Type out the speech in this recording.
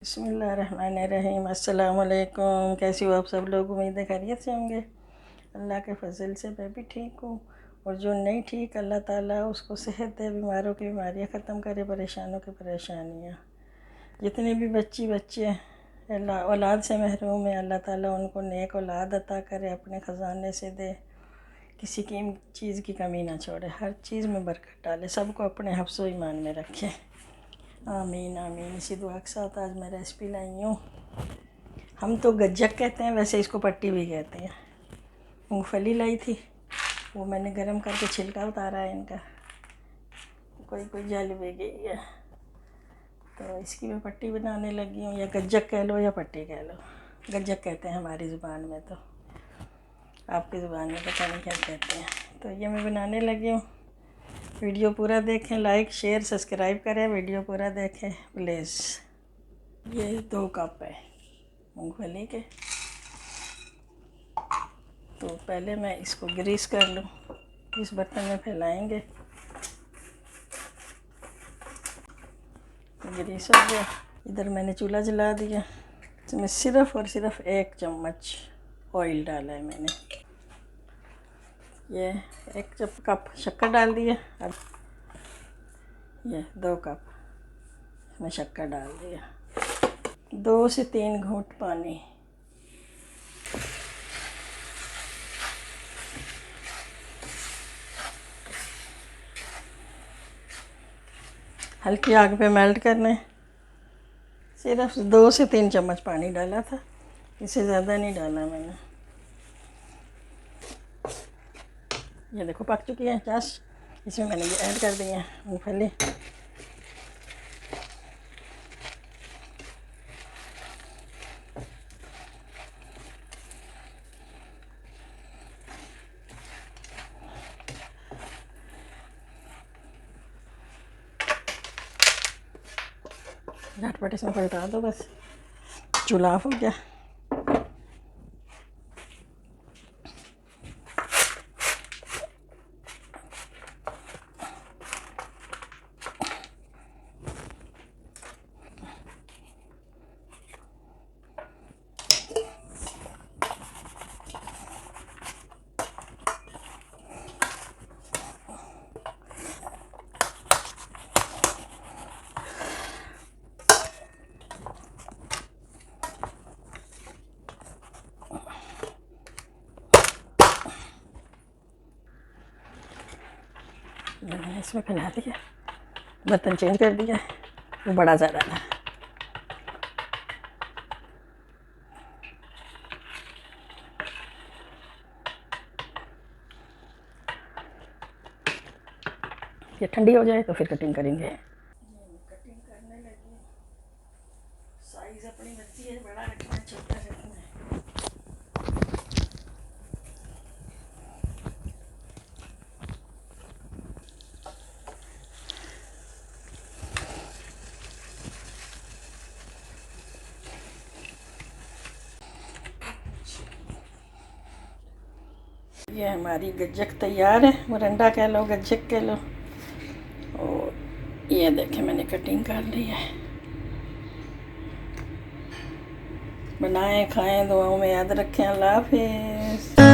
बिस्मिल्लाहिर्रहमानिर्रहीम। अस्सलाम वालेकुम। कैसी हो आप सब लोग? उम्मीद है खैरियत से होंगे। अल्लाह के फजल से मैं भी ठीक हूँ। और जो नहीं ठीक, अल्लाह ताला उसको सेहत दे, बीमारों की बीमारियाँ ख़त्म करे, परेशानों की परेशानियाँ। जितने भी बच्चे अल्लाह औलाद से महरूम है, अल्लाह ताला उनको नेक औलाद अता करे, अपने ख़जाने से दे, किसी की चीज़ की कमी ना छोड़े, हर चीज़ में बरकत डाले, सबको अपने हफ्ज़ो ईमान में रखे। आमीन आमीन। इसी दुआ के साथ आज मैं रेसिपी लाई हूँ। हम तो गज्जक कहते हैं, वैसे इसको पट्टी भी कहते हैं। मूंगफली लाई थी, वो मैंने गरम करके छिलका उतारा है इनका, कोई कोई जल भी गई है, तो इसकी मैं पट्टी बनाने लगी हूँ। या गज्जक कह लो या पट्टी कह लो, गज्जक कहते हैं हमारी ज़ुबान में, तो आपकी ज़ुबान में पता नहीं क्या कहते हैं। तो ये मैं बनाने लगी हूँ। वीडियो पूरा देखें, लाइक शेयर सब्सक्राइब करें, वीडियो पूरा देखें प्लीज़। ये 2 कप है मूंगफली के। तो पहले मैं इसको ग्रीस कर लूँ, इस बर्तन में फैलाएंगे। ग्रीस हो गया। इधर मैंने चूल्हा जला दिया। इसमें सिर्फ़ और सिर्फ 1 चम्मच ऑयल डाला है मैंने। ये 1 कप शक्कर डाल दिया। अब ये 2 कप इसमें शक्कर डाल दिया। 2 से 3 घूंट पानी। हल्की आग पे मेल्ट करने। सिर्फ 2 से 3 चम्मच पानी डाला था, इससे ज़्यादा नहीं डाला मैंने। ये देखो पक चुकी है चाश। इसमें मैंने ये ऐड कर दी है मूँगफली। झटपट इसमें पलटा दो, बस चूल्हा ऑफ हो गया। मैंने इसमें फैला दिया, बर्तन चेंज कर दिया, वो बड़ा ज़्यादा था। ये ठंडी हो जाए तो फिर कटिंग करेंगे। कटिंग करने लगी। साइज़ अपनी मर्जी है, बड़ा रखना है छोटा रखना है। ये हमारी गज्जक तैयार है, मुरंडा कह लो, गज्जक कह लो। और ये देखें मैंने कटिंग कर ली है। बनाएं, खाएं, दुआओं में याद रखें। अल्लाह हाफिज़।